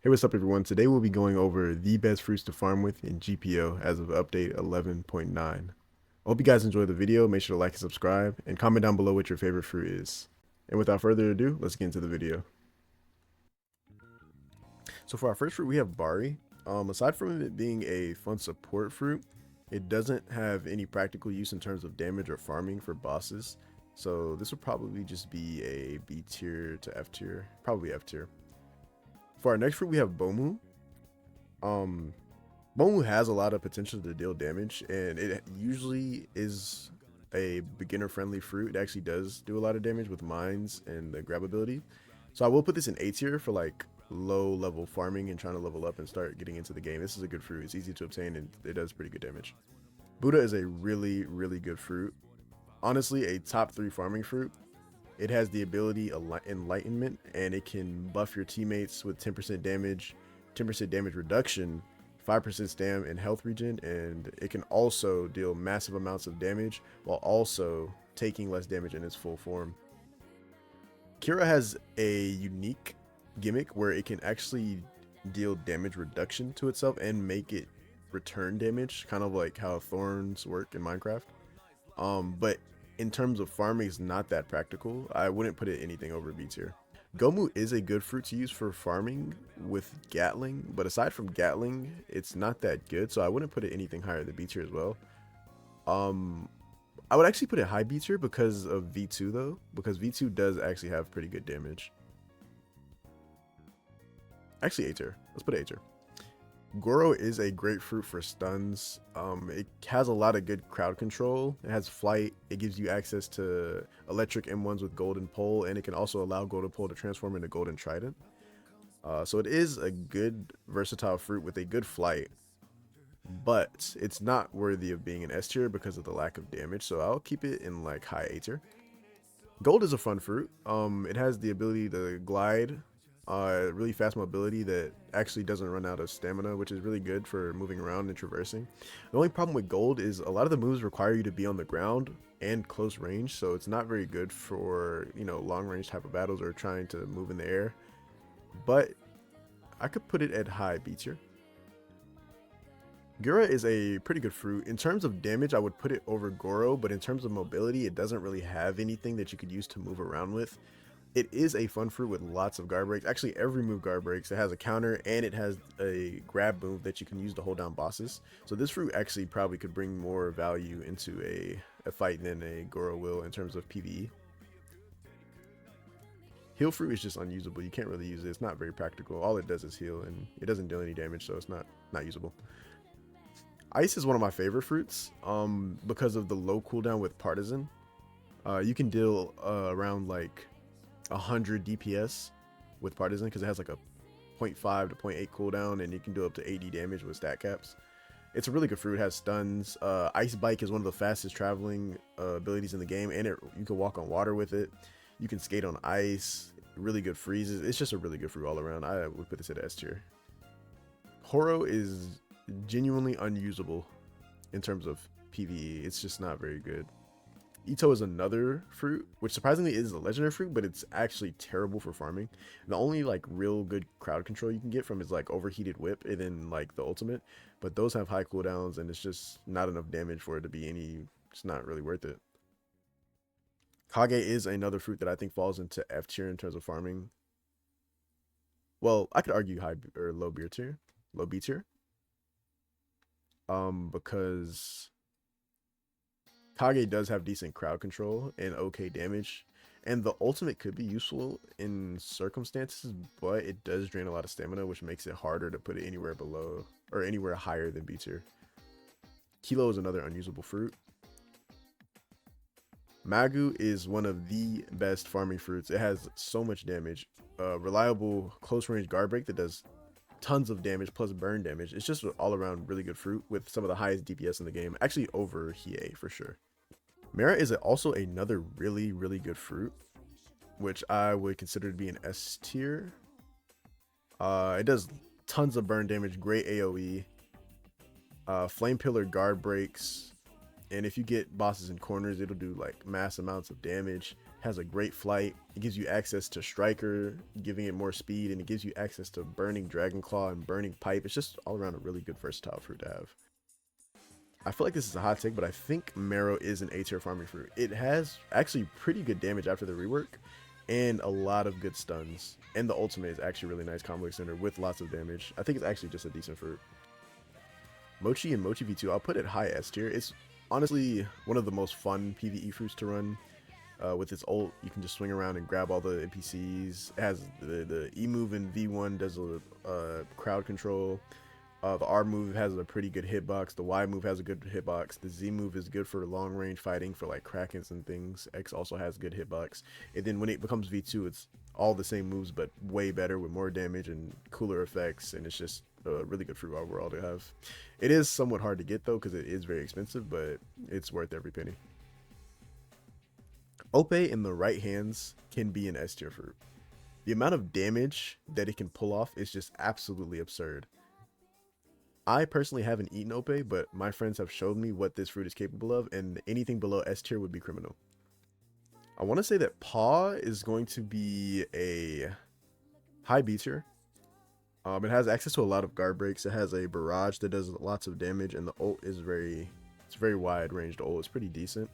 Hey, what's up everyone? Today we'll be going over the best fruits to farm with in GPO as of update 11.9. I hope you guys enjoy the video. Make sure to like and subscribe and comment down below what your favorite fruit is. And without further ado, let's get into the video. So for our first fruit, we have Bari. Aside from it being a fun support fruit, it doesn't have any practical use in terms of damage or farming for bosses. So this would probably just be a B tier to F tier, probably F tier. For our next fruit, we have Bomu. Um, Momu has a lot of potential to deal damage, and it usually is a beginner-friendly fruit. It actually does do a lot of damage with mines and the grab ability. So I will put this in A tier for like low-level farming and trying to level up and start getting into the game. This is a good fruit. It's easy to obtain, and it does pretty good damage. Buddha is a really, really good fruit. Honestly, a top 3 farming fruit. It has the ability Enlightenment, and it can buff your teammates with 10% damage, 10% damage reduction, 5% stam and health regen, and it can also deal massive amounts of damage while also taking less damage in its full form. Kira has a unique gimmick where it can actually deal damage reduction to itself and make it return damage, kind of like how thorns work in Minecraft. But in terms of farming, it's not that practical. I wouldn't put it anything over B tier. Gomu is a good fruit to use for farming with Gatling, but aside from Gatling, it's not that good, so I wouldn't put it anything higher than B tier as well. Um, I would actually put it high B tier because of V2 though, because V2 does actually have pretty good damage. Actually A tier. Let's put it A tier. Goro is a great fruit for stuns. It has a lot of good crowd control. It has flight. It gives you access to electric M1s with golden pole, and it can also allow golden pole to transform into golden trident. So it is a good versatile fruit with a good flight, but it's not worthy of being an S tier because of the lack of damage. So I'll keep it in like high A tier. Gold is a fun fruit. It has the ability to glide, really fast mobility that actually doesn't run out of stamina, which is really good for moving around and traversing. The only problem with gold is a lot of the moves require you to be on the ground and close range, so it's not very good for, long range type of battles or trying to move in the air. But I could put it at high B tier. Gura is a pretty good fruit. In terms of damage, I would put it over Goro, but in terms of mobility, it doesn't really have anything that you could use to move around with. It is a fun fruit with lots of guard breaks. Actually, every move guard breaks. It has a counter and it has a grab move that you can use to hold down bosses. So this fruit actually probably could bring more value into a fight than a Goro will in terms of PvE. Heal fruit is just unusable. You can't really use it. It's not very practical. All it does is heal and it doesn't deal any damage, so it's not usable. Ice is one of my favorite fruits because of the low cooldown with Partisan. You can deal around like 100 DPS with Partisan because it has like a 0.5 to 0.8 cooldown, and you can do up to 80 damage with stat caps. It's a really good fruit. It has stuns. Ice Bike is one of the fastest traveling abilities in the game, and you can walk on water with it. You can skate on ice. Really good freezes. It's just a really good fruit all around. I would put this at S tier. Horo is genuinely unusable in terms of PvE. It's just not very good. Ito is another fruit, which surprisingly is a legendary fruit, but it's actually terrible for farming. The only like real good crowd control you can get from is like overheated whip and then like the ultimate, but those have high cooldowns and it's just not enough damage for it to be it's not really worth it. Kage is another fruit that I think falls into F tier in terms of farming. Well, I could argue high or low B tier. Because Kage does have decent crowd control and okay damage, and the ultimate could be useful in circumstances, but it does drain a lot of stamina, which makes it harder to put it anywhere below or anywhere higher than B tier. Kilo is another unusable fruit. Magu is one of the best farming fruits. It has so much damage. Reliable close range guard break that does tons of damage plus burn damage. It's just an all around really good fruit with some of the highest DPS in the game, actually over Hiei for sure. Mara is also another really, really good fruit, which I would consider to be an S tier. It does tons of burn damage, great AoE, flame pillar guard breaks, and if you get bosses in corners, it'll do like mass amounts of damage. has a great flight. It gives you access to Striker, giving it more speed, and it gives you access to Burning Dragon Claw and Burning Pipe. It's just all around a really good versatile fruit to have. I feel like this is a hot take, but I think Marrow is an A tier farming fruit. It has actually pretty good damage after the rework and a lot of good stuns. And the ultimate is actually really nice combo extender with lots of damage. I think it's actually just a decent fruit. Mochi and Mochi V2, I'll put it high S tier. It's honestly one of the most fun PvE fruits to run. With its ult, you can just swing around and grab all the NPCs. It has the E move in V1 does a crowd control. The R move has a pretty good hitbox. The Y move has a good hitbox. The Z move is good for long range fighting for like Krakens and things. X also has good hitbox. And then when it becomes V2, it's all the same moves but way better with more damage and cooler effects. And it's just a really good fruit overall to have. It is somewhat hard to get though because it is very expensive, but it's worth every penny. Ope in the right hands can be an S tier fruit. The amount of damage that it can pull off is just absolutely absurd. I personally haven't eaten Ope, but my friends have showed me what this fruit is capable of, and anything below S tier would be criminal. I want to say that Paw is going to be a high B tier. It has access to a lot of guard breaks. It has a barrage that does lots of damage, and the ult is it's very wide ranged ult. It's pretty decent.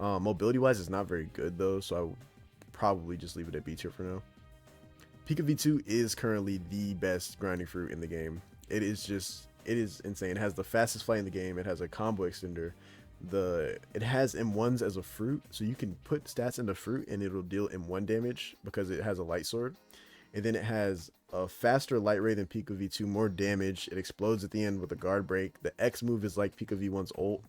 Mobility wise, it's not very good though, so I would probably just leave it at B tier for now. Pika V2 is currently the best grinding fruit in the game. It is insane. It has the fastest flight in the game. It has a combo extender. It has M1s as a fruit, so you can put stats into fruit and it'll deal M1 damage because it has a light sword. And then it has a faster light ray than Pika V2, more damage. It explodes at the end with a guard break. The X move is like Pika V1's ult.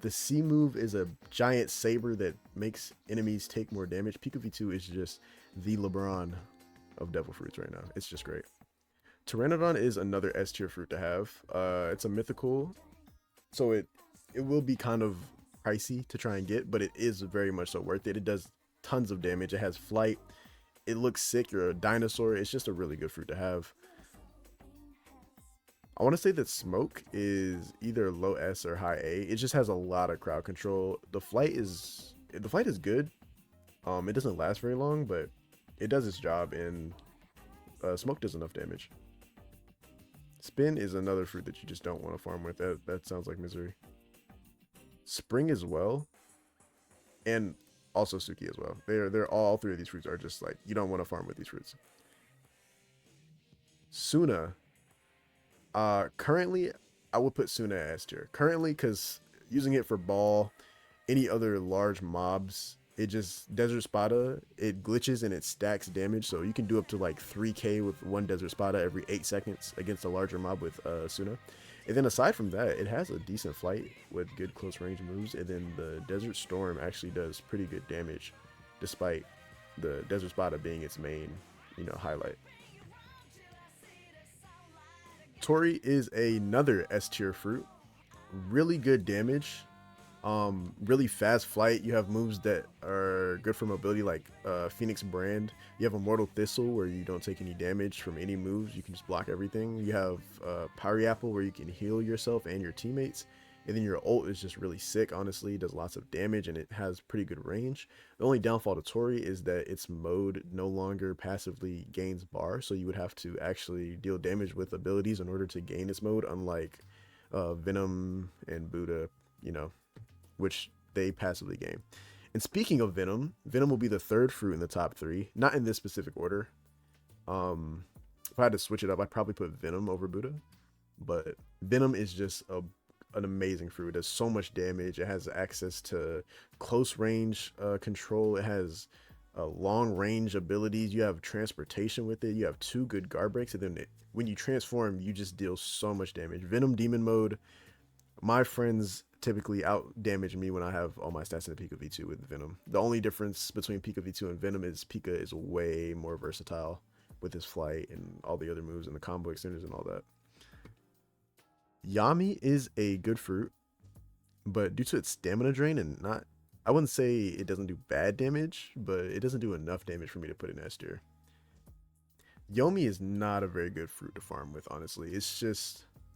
The C move is a giant saber that makes enemies take more damage. Pika V2 is just the LeBron of devil fruits right now. It's just great. Pteranodon is another S tier fruit to have. It's a mythical, so it will be kind of pricey to try and get, but it is very much so worth it. It does tons of damage. It has flight. It looks sick. You're a dinosaur. It's just a really good fruit to have. I want to say that Smoke is either low S or high A. It just has a lot of crowd control. The flight is good. It doesn't last very long, but it does its job, and Smoke does enough damage. Spin is another fruit that you just don't want to farm with. That sounds like misery. Spring as well, and also Suki as well. They're all three of these fruits are just like you don't want to farm with these fruits. Suna. Currently, I would put Suna S tier. Currently, because using it for ball, any other large mobs, it just Desert Spada, it glitches and it stacks damage. So you can do up to like 3k with one Desert Spada every 8 seconds against a larger mob with Suna. And then aside from that, it has a decent flight with good close range moves. And then the Desert Storm actually does pretty good damage, despite the Desert Spada being its main, highlight. Tori is another S tier fruit. Really good damage. Really fast flight. You have moves that are good for mobility, like Phoenix Brand. You have Immortal Thistle, where you don't take any damage from any moves. You can just block everything. You have Pyre Apple, where you can heal yourself and your teammates. And then your ult is just really sick, honestly. It does lots of damage, and it has pretty good range. The only downfall to Tori is that its mode no longer passively gains bar, so you would have to actually deal damage with abilities in order to gain its mode, unlike Venom and Buddha, which they passively gain. And speaking of Venom, Venom will be the third fruit in the top 3, not in this specific order. If I had to switch it up, I'd probably put Venom over Buddha, but Venom is just an amazing fruit. It does so much damage. It has access to close range control. It has long range abilities. You have transportation with it. You have 2 good guard breaks, and then when you transform, you just deal so much damage. Venom Demon Mode, my friends typically out damage me when I have all my stats in the Pika V2 with Venom. The only difference between Pika V2 and Venom is Pika is way more versatile with his flight and all the other moves and the combo extenders and all that. Yami is a good fruit, but due to its stamina drain and I wouldn't say it doesn't do bad damage, but it doesn't do enough damage for me to put in S tier. Yomi is not a very good fruit to farm with, honestly.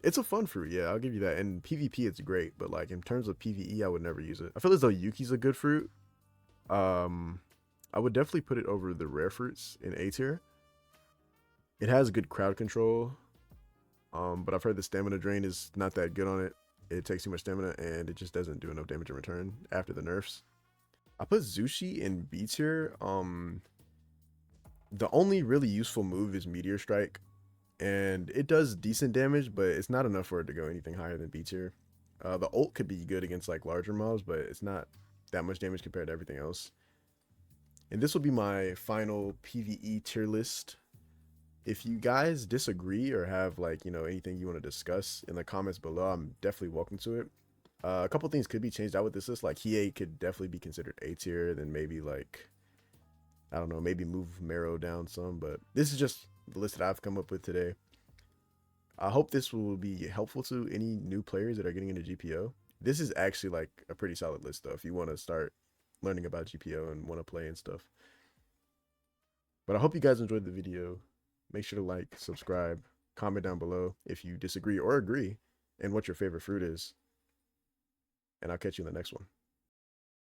It's a fun fruit, yeah, I'll give you that. And PvP, it's great, but like in terms of PvE, I would never use it. I feel as though Yuki's a good fruit. I would definitely put it over the rare fruits in A tier. It has good crowd control, but I've heard the stamina drain is not that good on it. It takes too much stamina and it just doesn't do enough damage in return after the nerfs. I put Zushi in B tier. The only really useful move is Meteor Strike, and it does decent damage, but it's not enough for it to go anything higher than B tier. The ult could be good against like larger mobs, but it's not that much damage compared to everything else. And this will be my final PvE tier list. If you guys disagree or have like, you know, anything you want to discuss in the comments below, I'm definitely welcome to it. A couple things could be changed out with this list. Like Hiei could definitely be considered A tier, then maybe like, I don't know, maybe move Marrow down some, but this is just the list that I've come up with today. I hope this will be helpful to any new players that are getting into GPO. This is actually like a pretty solid list though, if you want to start learning about GPO and want to play and stuff. But I hope you guys enjoyed the video. Make sure to like, subscribe, comment down below if you disagree or agree, and what your favorite fruit is. And I'll catch you in the next one.